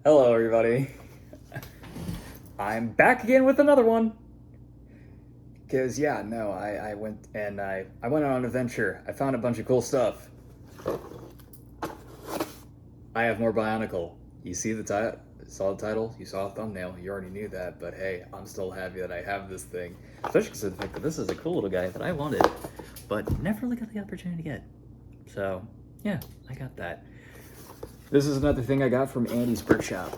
Hello, everybody. I'm back again with another one. Cause yeah, no, I went and I went on an adventure. I found a bunch of cool stuff. I have more Bionicle. You see the title? Saw the title? You saw the thumbnail? You already knew that, but hey, I'm still happy that I have this thing. Especially because of the fact that this is a cool little guy that I wanted, but never really got the opportunity to get. So yeah, I got that. This is another thing I got from Andy's Brick Shop.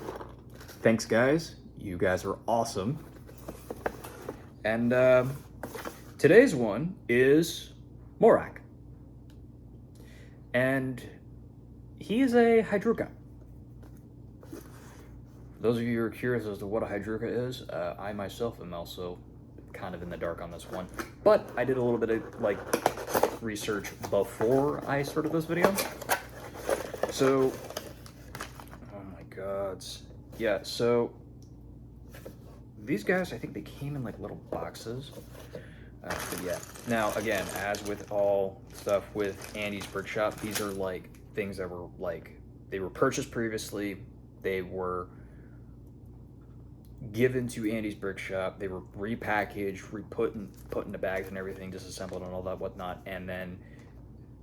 Thanks, guys. You guys are awesome. And today's one is Morak. And he is a Hydruka. For those of you who are curious as to what a Hydruka is, I myself am also kind of in the dark on this one. But I did a little bit of research before I started this video. So, oh my gods. Yeah, so these guys, I think they came in like little boxes. But yeah, now again, as with all stuff with Andy's Brick Shop, these are like things that were like, they were purchased previously, they were given to Andy's Brick Shop, they were repackaged, put into bags and everything, disassembled and all that whatnot, and then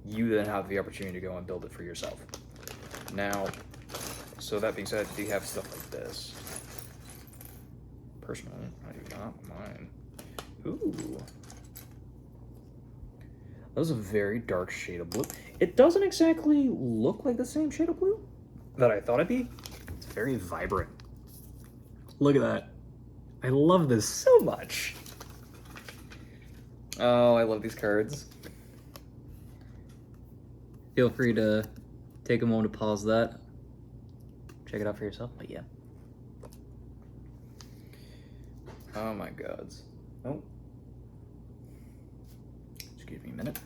you then have the opportunity to go and build it for yourself. Now, so that being said, do you have stuff like this? Personally, I do not mind. Ooh. That was a very dark shade of blue. It doesn't exactly look like the same shade of blue that I thought it'd be. It's very vibrant. Look at that. I love this so much. Oh, I love these cards. Feel free to take a moment to pause that. Check it out for yourself, but yeah. Oh my gods. Oh. Just give me a minute.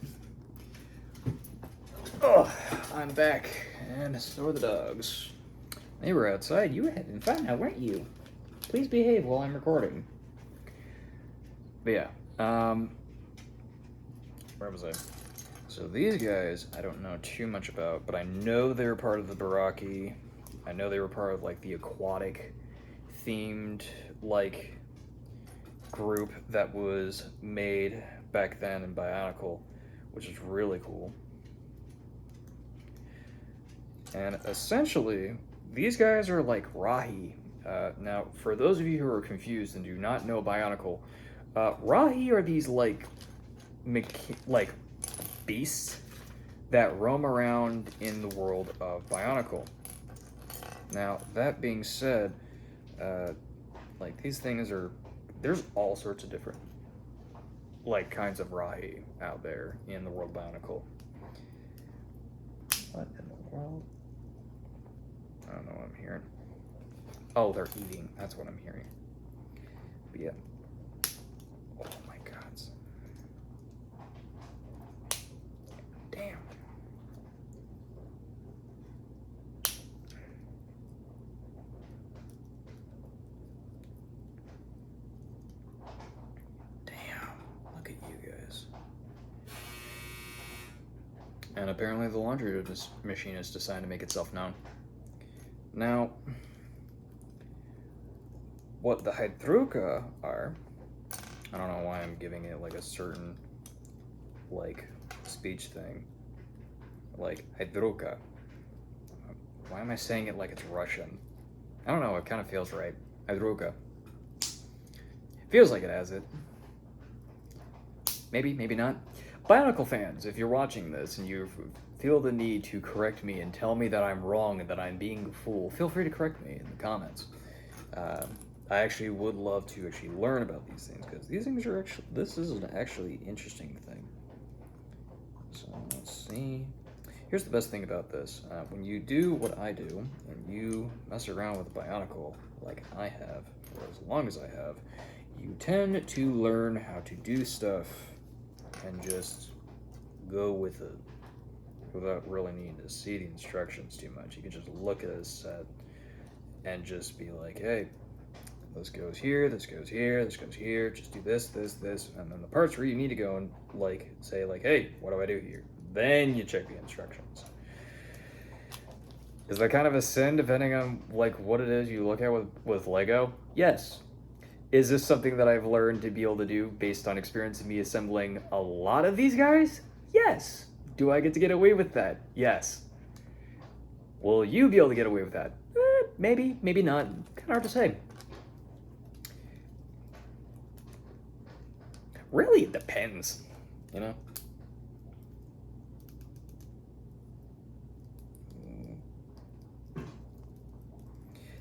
Oh, I'm back. And so are the dogs. They were outside. You were having fun now, weren't you? Please behave while I'm recording. But yeah, where was I? So these guys, I don't know too much about, but I know they were part of the Baraki. I know they were part of like the aquatic themed like group that was made back then in Bionicle, which is really cool. And essentially, these guys are like Rahi. Now, for those of you who are confused and do not know Bionicle, Rahi are these like beasts that roam around in the world of Bionicle. Now, that being said, like these things are, there's all sorts of different like kinds of Rahi out there in the world of Bionicle. What in the world? I don't know what I'm hearing. Oh, they're eating. That's what I'm hearing. But yeah. Oh my gods. Damn. Damn. Look at you guys. And apparently the laundry machine has decided to make itself known. Now, what the Hydruka are, I don't know why I'm giving it like a certain like speech thing, like Hydruka. Why am I saying it like it's Russian? I don't know, it kind of feels right. Hydruka. Feels like it has it. Maybe, maybe not. Bionicle fans, if you're watching this and you feel the need to correct me and tell me that I'm wrong and that I'm being a fool, feel free to correct me in the comments. I actually would love to actually learn about these things, because these things are actually, this is an actually interesting thing. So let's see. Here's the best thing about this. When you do what I do, and you mess around with Bionicle, like I have, for as long as I have, you tend to learn how to do stuff and just go with it without really needing to see the instructions too much. You can just look at a set and just be like, hey, this goes here, this goes here, this goes here, just do this, this, this, and then the parts where you need to go and like say like, hey, what do I do here? Then you check the instructions. Is that kind of a sin depending on like what it is you look at with Lego? Yes. Is this something that I've learned to be able to do based on experience of me assembling a lot of these guys? Yes. Do I get away with that? Yes. Will you be able to get away with that? Maybe, maybe not. Kind of hard to say. Really, it depends, you know?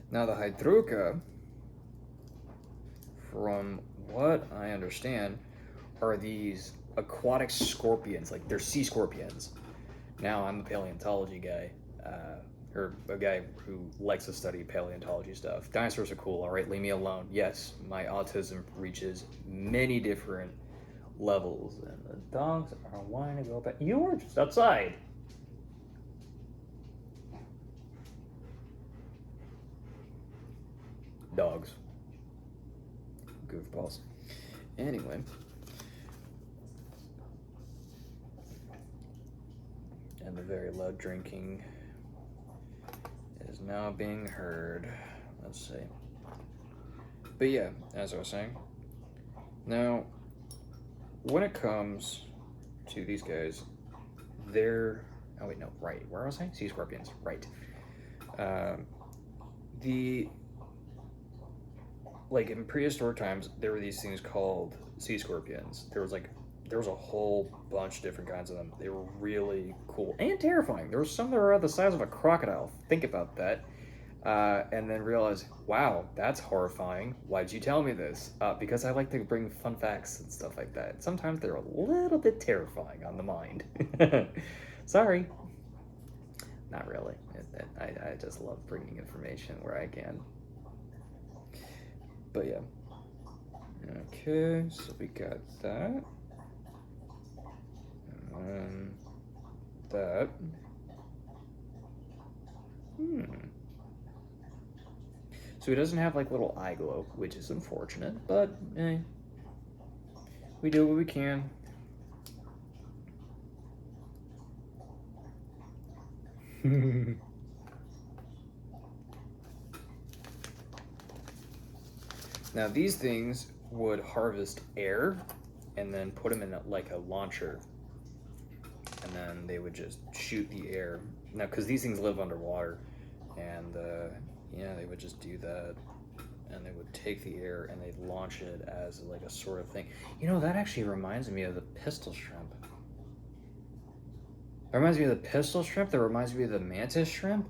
Now the Hydroka, from what I understand, are these aquatic scorpions, like they're sea scorpions. Now I'm a paleontology guy, or a guy who likes to study paleontology stuff. Dinosaurs are cool, all right, leave me alone. Yes, my autism reaches many different levels, and the dogs are wanting to go back. You were just outside. Dogs. Goofballs. Anyway. And the very loud drinking is now being heard. Let's see. But yeah, as I was saying. Now, when it comes to these guys, they're... Oh wait, no, right. Where was I? Sea scorpions, right. Like in prehistoric times, there were these things called sea scorpions. There was a whole bunch of different kinds of them. They were really cool and terrifying. There were some that were the size of a crocodile. Think about that. And then realize, wow, that's horrifying. Why'd you tell me this? Because I like to bring fun facts and stuff like that. Sometimes they're a little bit terrifying on the mind. Sorry. Not really. I just love bringing information where I can. But yeah. Okay, so we got that. And then that. So he doesn't have like little eye glow, which is unfortunate, but we do what we can. Now these things would harvest air and then put them in like a launcher, and then they would just shoot the air. Now, because these things live underwater, and yeah, they would just do that, and they would take the air and they'd launch it as like a sort of thing. You know, that actually reminds me of the pistol shrimp. That reminds me of the pistol shrimp. That reminds me of the mantis shrimp.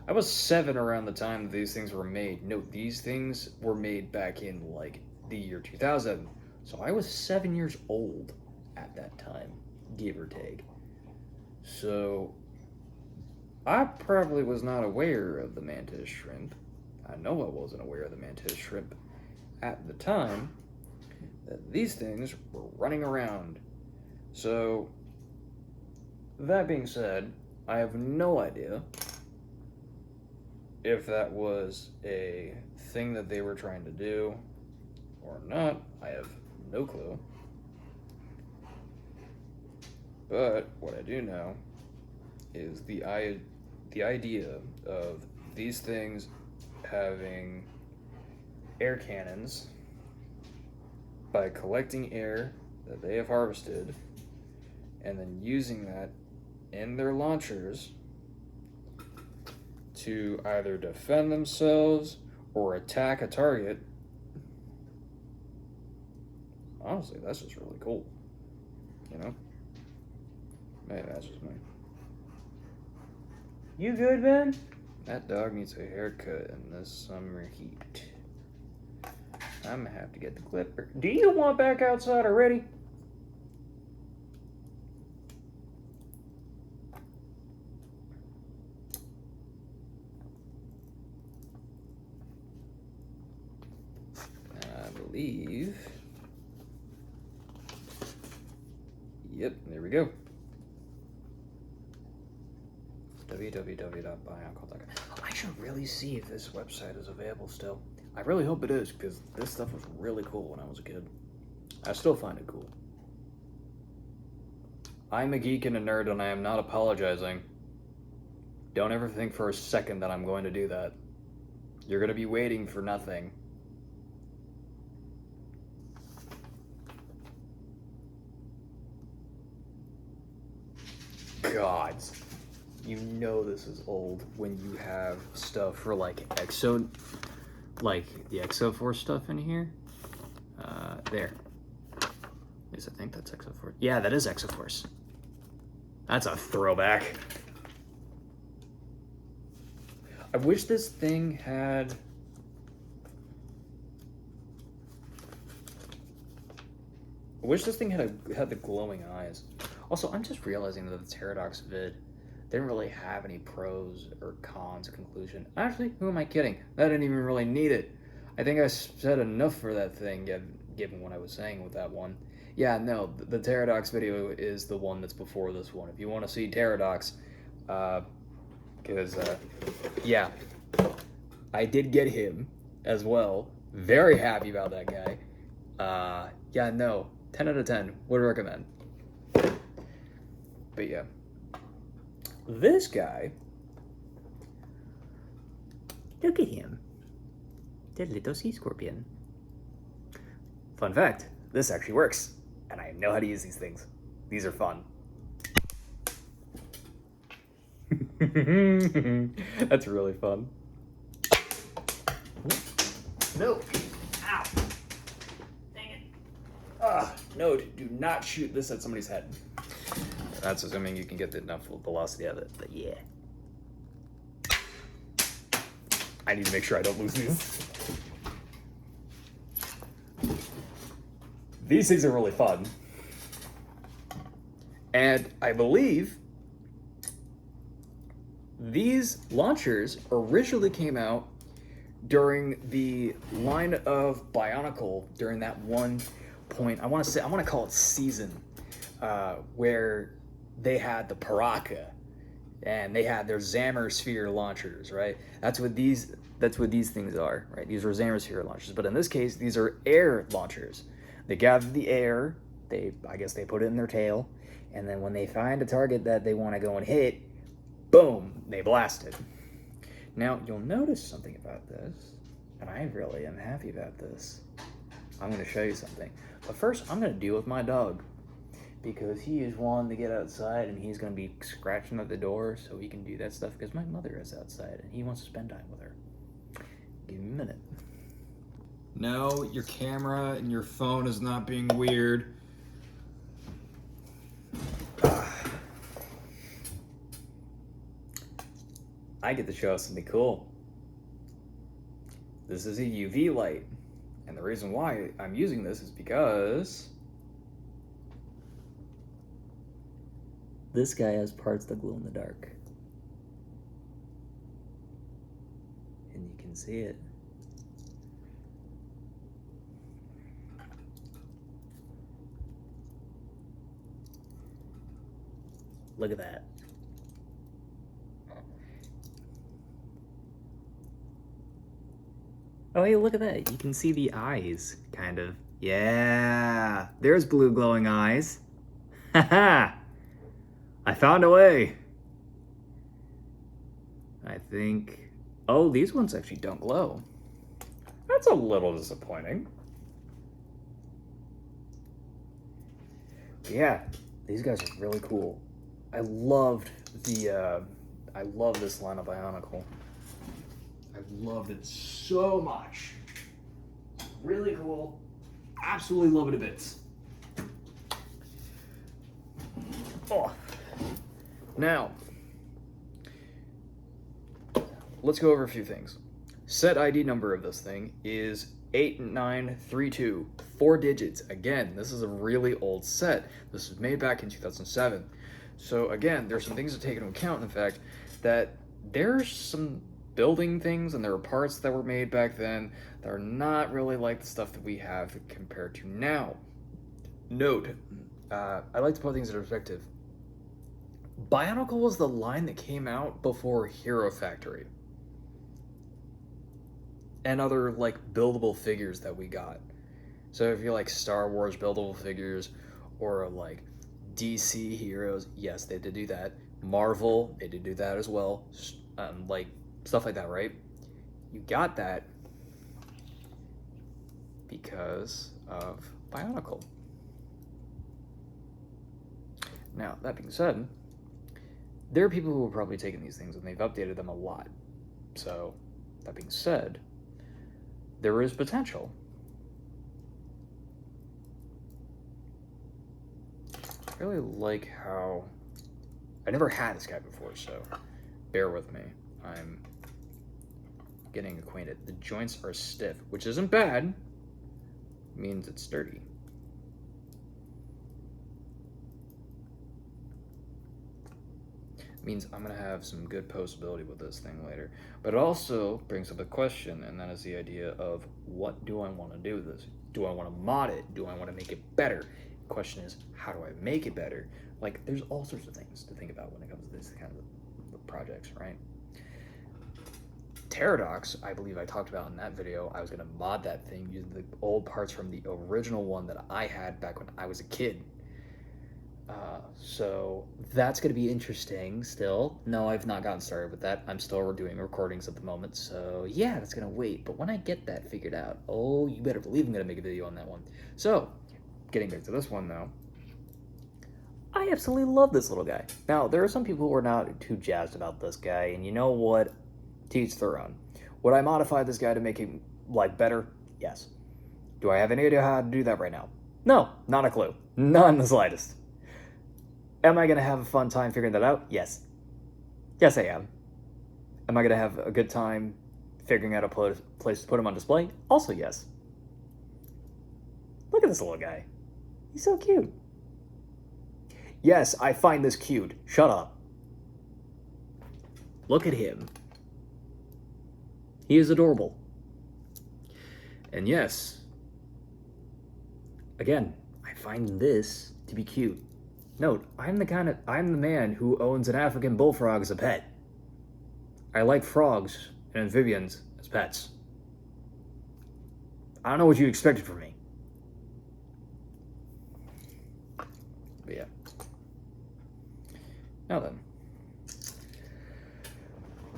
I was 7 around the time these things were made. No, these things were made back in like the year 2000. So I was 7 years old at that time, give or take. So I probably was not aware of the mantis shrimp. I know I wasn't aware of the mantis shrimp at the time that these things were running around. So that being said, I have no idea if that was a thing that they were trying to do or not. I have no clue. But what I do know is the idea of these things having air cannons by collecting air that they have harvested and then using that in their launchers to either defend themselves or attack a target. Honestly, that's just really cool. You know? Maybe that's just me. You good, man? That dog needs a haircut in this summer heat. I'm gonna have to get the clipper. Do you want back outside already? Believe. Yep, there we go. www.bionicle.com. I should really see if this website is available still. I really hope it is, because this stuff was really cool when I was a kid. I still find it cool. I'm a geek and a nerd, and I am not apologizing. Don't ever think for a second that I'm going to do that. You're going to be waiting for nothing. God. You know this is old when you have stuff for like the Exo Force stuff in here. There. At least I think that's Exo Force. Yeah, that is Exo Force. That's a throwback. I wish this thing had... had the glowing eyes. Also, I'm just realizing that the Paradox vid didn't really have any pros or cons conclusion. Actually, who am I kidding? I didn't even really need it. I think I said enough for that thing, given what I was saying with that one. Yeah, no, the Paradox video is the one that's before this one. If you want to see Paradox, yeah, I did get him as well. Very happy about that guy. Yeah, no, 10 out of 10, would recommend. But yeah, this guy, look at him, the little sea scorpion. Fun fact, this actually works, and I know how to use these things. These are fun. That's really fun. No. Ow. Dang it. No, do not shoot this at somebody's head. That's assuming you can get enough velocity out of it, but yeah. I need to make sure I don't lose these. These things are really fun. And I believe these launchers originally came out during the line of Bionicle, during that one point, I want to call it season, where they had the Paraka and they had their Zammer Sphere launchers, right? That's what these things are, right? These are Zammer Sphere launchers, but in this case, these are air launchers. They gather the air, I guess they put it in their tail, and then when they find a target that they want to go and hit, boom, they blast it. Now, you'll notice something about this, and I really am happy about this. I'm going to show you something. But first, I'm going to deal with my dog, because he is wanting to get outside, and he's going to be scratching at the door so he can do that stuff, because my mother is outside, and he wants to spend time with her. Give me a minute. No, your camera and your phone is not being weird. I get to show something cool. This is a UV light. And the reason why I'm using this is because this guy has parts that glow in the dark. And you can see it. Look at that. Oh, hey, look at that. You can see the eyes, kind of. Yeah, there's blue glowing eyes. Haha! I found a way. I think... Oh, these ones actually don't glow. That's a little disappointing. Yeah, these guys are really cool. I loved I love this line of Bionicle. I loved it so much. Really cool. Absolutely love it to bits. Oh. Now, let's go over a few things. Set ID number of this thing is 8932, 4 digits. Again, this is a really old set. This was made back in 2007. So again, there's some things to take into account in the fact that there's some building things and there are parts that were made back then that are not really like the stuff that we have compared to now. Note, I like to put things in perspective. Bionicle was the line that came out before Hero Factory and other like buildable figures that we got. So if you like Star Wars buildable figures or like DC heroes, yes, they did do that. Marvel, they did do that as well. Like stuff like that, right? You got that because of Bionicle. Now, that being said, there are people who have probably taken these things and they've updated them a lot. So, that being said, there is potential. I really like how... I never had this guy before, so bear with me. I'm getting acquainted. The joints are stiff, which isn't bad. It means it's sturdy. It means I'm going to have some good postability with this thing later. But it also brings up a question, and that is the idea of what do I want to do with this? Do I want to mod it? Do I want to make it better? The question is, how do I make it better? Like, there's all sorts of things to think about when it comes to this kind of projects, right? Pterodox, I believe I talked about in that video. I was going to mod that thing using the old parts from the original one that I had back when I was a kid. So that's going to be interesting still. No, I've not gotten started with that. I'm still doing recordings at the moment. So yeah, that's going to wait. But when I get that figured out, oh, you better believe I'm going to make a video on that one. So getting back to this one though. I absolutely love this little guy. Now, there are some people who are not too jazzed about this guy. And you know what? To each their own. Would I modify this guy to make him, like, better? Yes. Do I have any idea how to do that right now? No, not a clue. None the slightest. Am I going to have a fun time figuring that out? Yes. Yes, I am. Am I going to have a good time figuring out a place to put him on display? Also, yes. Look at this little guy. He's so cute. Yes, I find this cute. Shut up. Look at him. He is adorable. And yes, again, I find this to be cute. Note, I'm the man who owns an African bullfrog as a pet. I like frogs and amphibians as pets. I don't know what you expected from me. But yeah. Now then.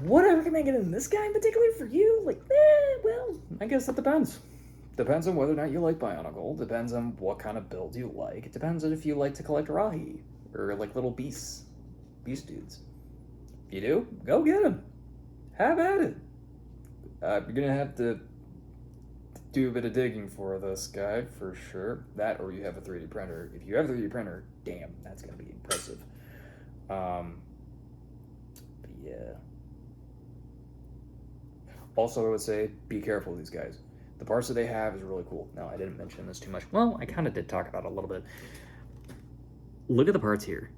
Would I recommend getting this guy in particular for you? Like, well, I guess that depends. Depends on whether or not you like Bionicle. Depends on what kind of build you like. It depends on if you like to collect Rahi or like little beast dudes. If you do, go get them. Have at it. You're gonna have to do a bit of digging for this guy for sure. That or you have a 3D printer. If you have a 3D printer, damn, that's gonna be impressive. But yeah. Also, I would say, be careful with these guys. The parts that they have is really cool. Now, I didn't mention this too much. Well, I kind of did talk about it a little bit. Look at the parts here.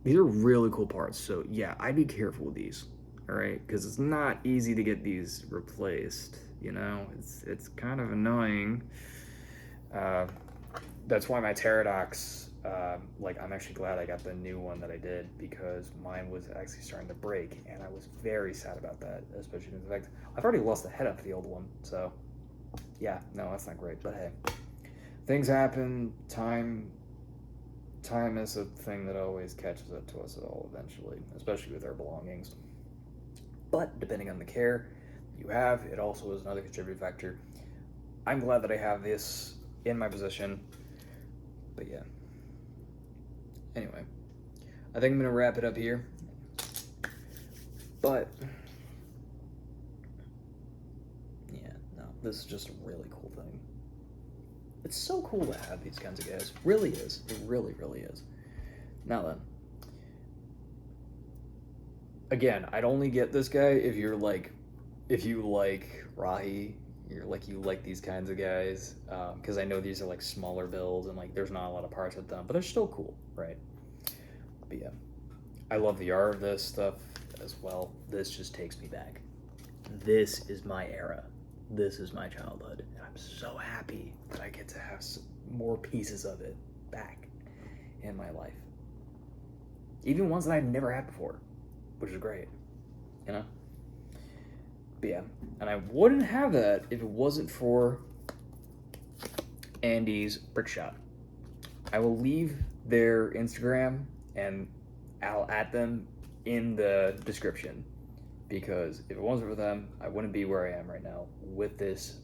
These are really cool parts. So, yeah, I'd be careful with these. All right? Because it's not easy to get these replaced. You know? It's kind of annoying. That's why my Pterodox... I'm actually glad I got the new one that I did because mine was actually starting to break and I was very sad about that, especially in the fact I've already lost the head up for the old one, so yeah, no, that's not great, but hey, things happen. Time is a thing that always catches up to us all eventually, especially with our belongings. But depending on the care you have, it also is another contributing factor. I'm glad that I have this in my possession, but yeah. Anyway, I think I'm going to wrap it up here. But, yeah, no, this is just a really cool thing. It's so cool to have these kinds of guys. Really is. It really, really is. Now then. Again, I'd only get this guy if you like Rahi, you like these kinds of guys, because I know these are like smaller builds and like there's not a lot of parts with them, but they're still cool, right? But yeah, I love the art of this stuff as well. This just takes me back. This is my era. This is my childhood, and I'm so happy that I get to have some more pieces of it back in my life. Even ones that I've never had before, which is great, you know? But yeah, and I wouldn't have that if it wasn't for Andy's Brick Shop. I will leave their Instagram and I'll add them in the description, because if it wasn't for them, I wouldn't be where I am right now with this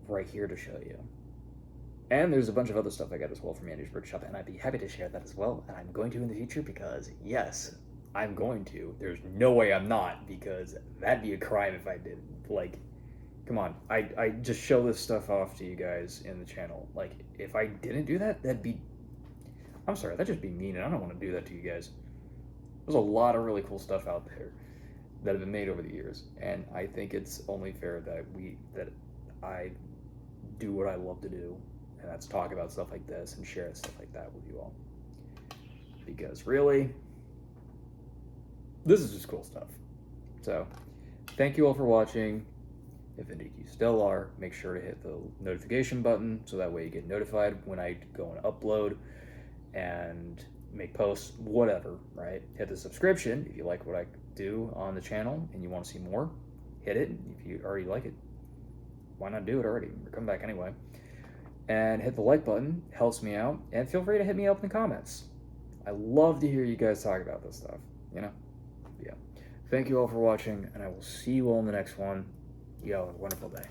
right here to show you. And there's a bunch of other stuff I got as well from Andy's Brick Shop, and I'd be happy to share that as well, and I'm going to in the future, because yes, I'm going to. There's no way I'm not, because that'd be a crime if I did. Like, come on, I just show this stuff off to you guys in the channel. Like, if I didn't do that, I'm sorry, that'd just be mean, and I don't want to do that to you guys. There's a lot of really cool stuff out there that have been made over the years, and I think it's only fair that I do what I love to do, and that's talk about stuff like this and share stuff like that with you all. Because really, this is just cool stuff. So, thank you all for watching. If indeed you still are, make sure to hit the notification button so that way you get notified when I go and upload and make posts, whatever, right? Hit the subscription if you like what I do on the channel and you want to see more. Hit it if you already like it. Why not do it already? Or come back anyway. And hit the like button, helps me out, and feel free to hit me up in the comments. I love to hear you guys talk about this stuff, you know? Yeah. Thank you all for watching, and I will see you all in the next one. You all have a wonderful day.